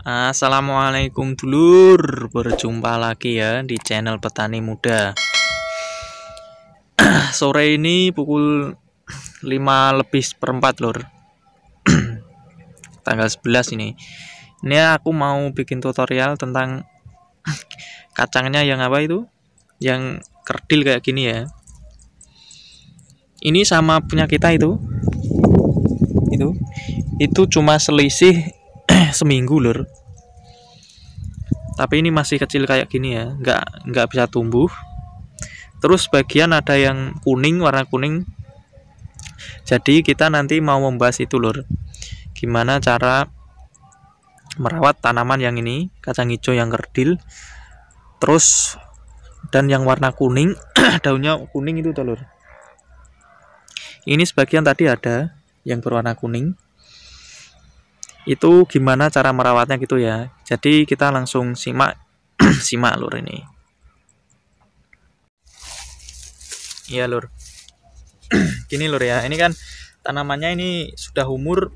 Assalamualaikum dulur, berjumpa lagi ya di channel Petani Muda. Sore ini pukul 5 lebih seperempat lur, tanggal 11 ini. Ini aku mau bikin tutorial tentang kacangnya yang apa itu? Yang kerdil kayak gini ya. Ini sama punya kita itu. Itu cuma selisih seminggu lur. Tapi ini masih kecil kayak gini ya, nggak bisa tumbuh. Terus bagian ada yang kuning, warna kuning. Jadi kita nanti mau membahas itu lur, gimana cara merawat tanaman yang ini, kacang hijau yang kerdil. Terus dan yang warna kuning, daunnya kuning itu lur. Ini sebagian tadi ada yang berwarna kuning. Itu gimana cara merawatnya gitu ya. Jadi kita langsung simak simak lur ini. Iya lur. Gini lur ya. Ini kan tanamannya ini sudah umur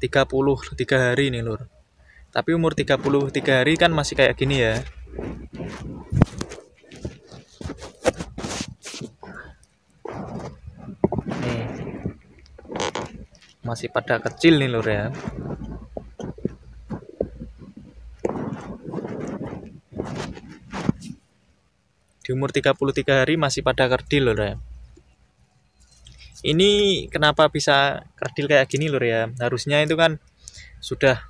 33 hari ini lur. Tapi umur 33 hari kan masih kayak gini ya. Nih. Masih pada kecil nih lur ya. Di umur 33 hari masih pada kerdil lur ya. Ini kenapa bisa kerdil kayak gini lur ya? Harusnya itu kan sudah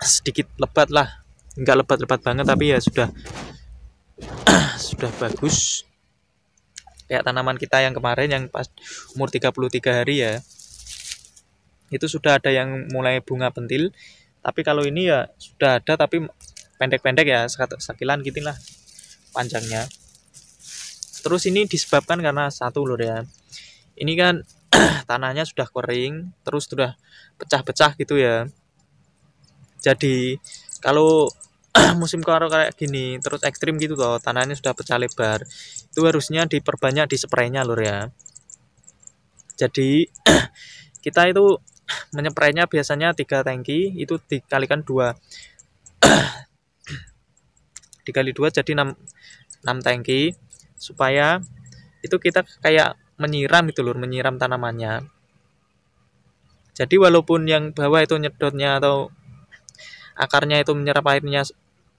sedikit lebat lah. Enggak lebat-lebat banget tapi ya sudah sudah bagus. Kayak tanaman kita yang kemarin yang pas umur 33 hari ya. Itu sudah ada yang mulai bunga pentil, tapi kalau ini ya sudah ada tapi pendek-pendek ya, sekilan gitu lah panjangnya. Terus ini disebabkan karena satu lur ya, ini kan tanahnya sudah kering, terus sudah pecah-pecah gitu ya. Jadi kalau musim kemarau kayak gini terus ekstrim gitu loh, tanahnya sudah pecah lebar, itu harusnya diperbanyak di spraynya lur ya. Jadi kita itu menyemprainya biasanya 3 tangki, itu dikalikan 2 dikali 2 jadi 6 tangki, supaya itu kita kayak menyiram gitu lur, menyiram tanamannya. Jadi walaupun yang bawah itu nyedotnya atau akarnya itu menyerap airnya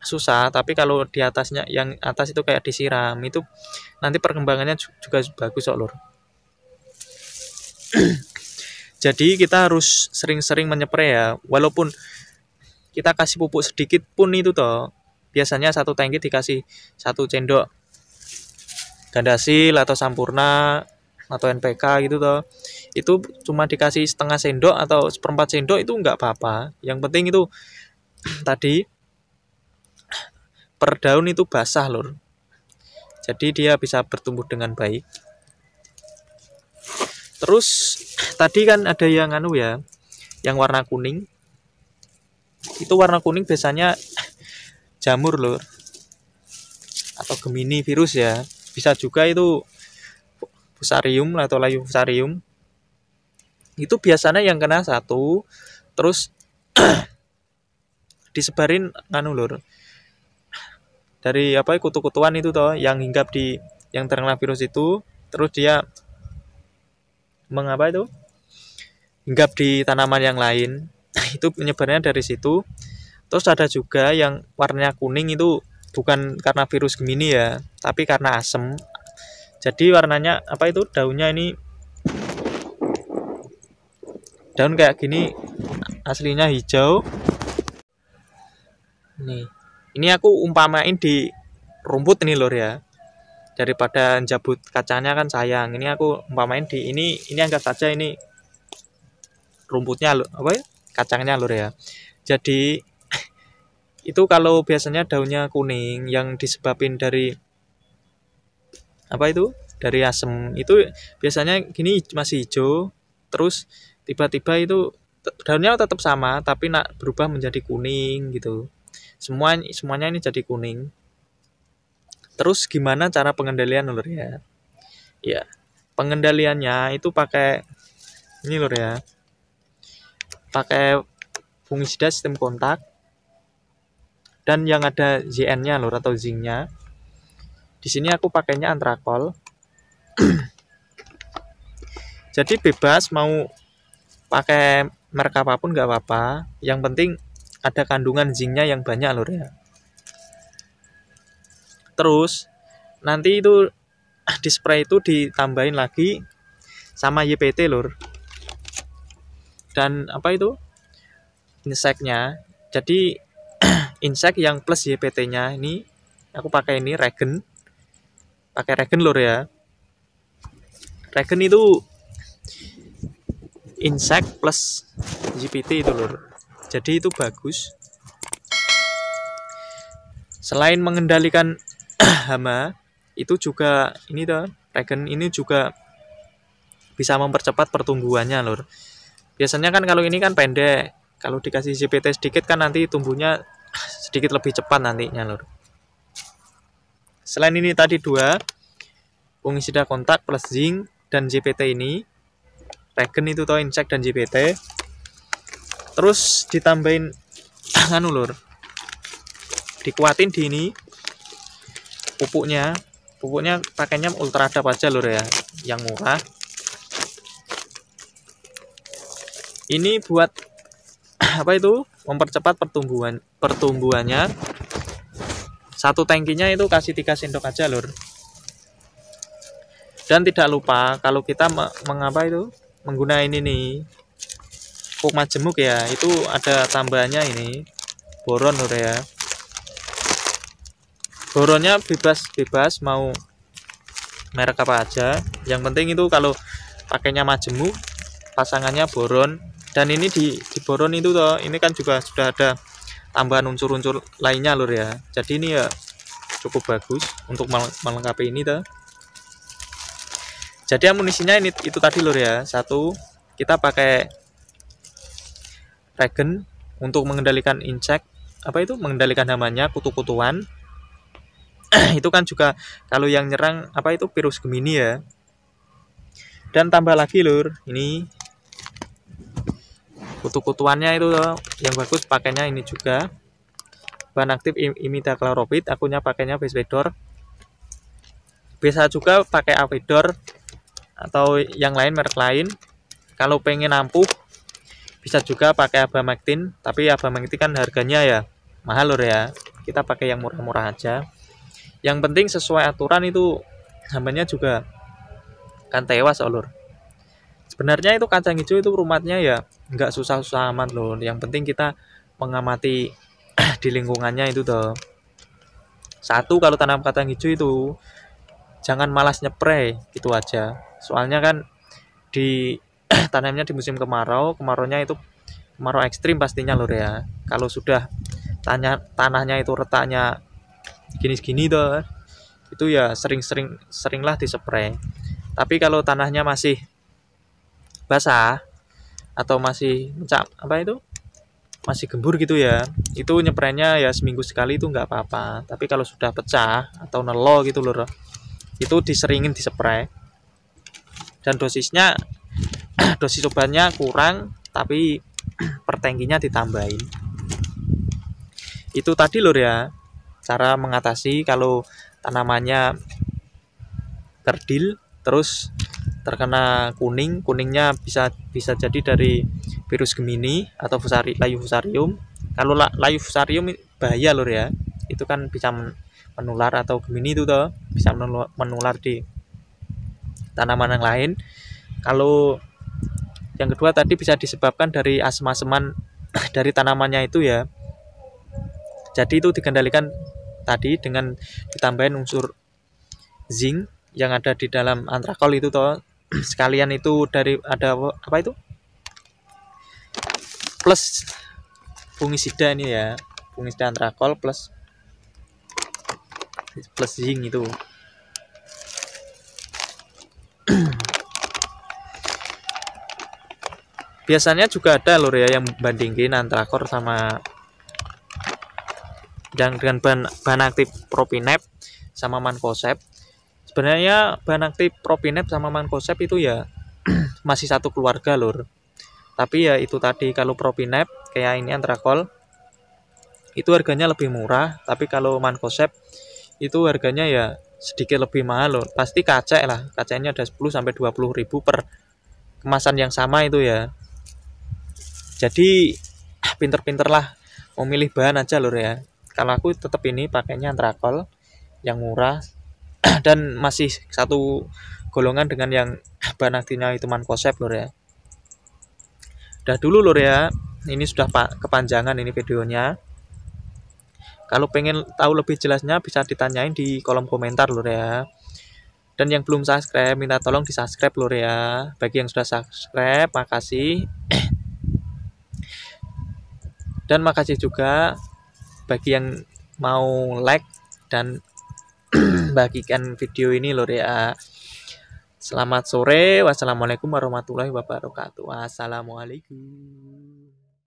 susah, tapi kalau di atasnya, yang atas itu kayak disiram, itu nanti perkembangannya juga bagus kok lur. Jadi kita harus sering-sering menyepray ya, walaupun kita kasih pupuk sedikit pun itu toh, biasanya 1 tangki dikasih 1 sendok Gandasil atau Sampurna atau NPK gitu toh. Itu cuma dikasih setengah sendok atau seperempat sendok itu nggak apa-apa. Yang penting itu tadi per daun itu basah lur. Jadi dia bisa bertumbuh dengan baik. Terus tadi kan ada yang ya, yang warna kuning. Itu warna kuning biasanya jamur lur, atau Gemini virus ya. Bisa juga itu Fusarium atau layu Fusarium. Itu biasanya yang kena satu, terus disebarin lur. Dari kutu-kutuan itu toh yang hinggap di yang terkena virus itu, terus dia hinggap di tanaman yang lain. Itu penyebarannya dari situ. Terus ada juga yang warnanya kuning, itu bukan karena virus Gemini ya, tapi karena asem. Jadi warnanya daunnya ini daun kayak gini, aslinya hijau. Nih, ini aku umpamain di rumput ini lur ya. Daripada jabut kacanya kan sayang. Ini aku umpamain di ini anggap saja ini rumputnya kacangnya lur ya. Jadi itu kalau biasanya daunnya kuning yang disebabin dari dari asem, itu biasanya gini masih hijau, terus tiba-tiba itu daunnya tetap sama tapi berubah menjadi kuning gitu. Semuanya ini jadi kuning. Terus gimana cara pengendalian lur ya? Ya, pengendaliannya itu pakai ini lur ya. Pakai fungisida sistem kontak, dan yang ada ZN-nya lur atau zinc-nya. Di sini aku pakainya antrakol. Jadi bebas mau pakai merek apapun nggak apa-apa. Yang penting ada kandungan zinc-nya yang banyak lur ya. Terus nanti itu di spray itu ditambahin lagi sama YPT lur. Dan apa itu? Inseknya. Jadi insek yang plus YPT-nya ini aku pakai ini regen. Pakai regen lur ya. Regen itu insek plus YPT itu lur. Jadi itu bagus. Selain mengendalikan hama, itu juga ini tuh regen ini juga bisa mempercepat pertumbuhannya lur. Biasanya kan kalau ini kan pendek, kalau dikasih YPT sedikit kan nanti tumbuhnya sedikit lebih cepat nantinya lur. Selain ini tadi dua fungisida kontak plus zinc dan YPT ini, regen itu toh insek dan YPT, terus ditambahin anu lur, dikuatin di ini pupuknya pakainya Ultradap aja lur ya, yang murah. Ini buat apa itu? Mempercepat pertumbuhannya. Satu tangkinya itu kasih 3 sendok aja lur. Dan tidak lupa kalau kita mengapa itu menggunakan ini nih pupuk majemuk ya, itu ada tambahannya ini boron lur ya. Boronnya bebas mau merek apa aja. Yang penting itu kalau pakainya majemuk pasangannya boron. Dan ini di boron itu toh, ini kan juga sudah ada tambahan unsur-unsur lainnya lur ya. Jadi ini ya cukup bagus untuk melengkapi ini toh. Jadi amunisinya ini itu tadi lur ya. Satu, kita pakai regen untuk mengendalikan insek, apa itu? Mengendalikan hamanya, kutu-kutuan. Itu kan juga kalau yang nyerang apa itu virus Gemini ya. Dan tambah lagi lur, ini kutu-kutuannya itu loh, yang bagus pakainya ini juga bahan aktif imidacloprid, akunya pakainya Vesvedor. Bisa juga pakai Avedor atau yang lain, merek lain. Kalau pengen ampuh bisa juga pakai Abamectin, tapi Abamectin kan harganya ya mahal lur ya. Kita pakai yang murah-murah aja. Yang penting sesuai aturan itu, hamanya juga kan tewas lur. Sebenarnya itu kacang hijau itu rumatnya ya nggak susah-susah amat loh. Yang penting kita mengamati di lingkungannya itu toh. Satu, kalau tanam kacang hijau itu jangan malas nyepray gitu aja. Soalnya kan di tanamnya di musim kemaraunya itu kemarau ekstrim pastinya lor ya. Kalau sudah tanahnya itu retaknya gini-gini toh, itu ya seringlah dispray. Tapi kalau tanahnya masih basah atau masih masih gembur gitu ya, itu nyepraynya ya seminggu sekali itu nggak apa-apa. Tapi kalau sudah pecah atau nelo gitu lor, itu diseringin dispray. Dan dosis obatnya kurang, tapi per tangkinya ditambahin. Itu tadi lor ya, cara mengatasi kalau tanamannya kerdil terus terkena kuningnya bisa jadi dari virus Gemini atau layu fusarium. Kalau layu fusarium bahaya lor ya, itu kan bisa menular, atau Gemini itu toh bisa menular di tanaman yang lain. Kalau yang kedua tadi bisa disebabkan dari asem-aseman dari tanamannya itu ya. Jadi itu dikendalikan tadi dengan ditambahin unsur zinc yang ada di dalam antrakol itu toh. Sekalian itu dari ada apa itu? Plus fungisida ini ya. Fungisida antrakol plus zinc itu. Biasanya juga ada lor ya yang bandingin antrakor sama dengan bahan aktif Propinep sama Mancozeb. Sebenarnya bahan aktif Propinep sama Mancozeb itu ya masih satu keluarga lor. Tapi ya itu tadi, kalau Propinep kayak ini Antrakol itu harganya lebih murah, tapi kalau Mancosep itu harganya ya sedikit lebih mahal loh. Pasti kacek lah, kaceknya ada 10 sampai 20 ribu per kemasan yang sama itu ya. Jadi pinter-pinter lah memilih bahan aja lur ya. Kalau aku tetap ini pakainya Antrakol yang murah dan masih satu golongan dengan yang bahan aktifnya itu Mancosep lur ya. Udah dulu lur ya. Ini sudah kepanjangan ini videonya. Kalau pengen tahu lebih jelasnya bisa ditanyain di kolom komentar lur ya. Dan yang belum subscribe minta tolong di subscribe lur ya. Bagi yang sudah subscribe makasih. Dan makasih juga bagi yang mau like dan bagikan video ini lur ya. Selamat sore. Wassalamualaikum warahmatullahi wabarakatuh. Assalamualaikum.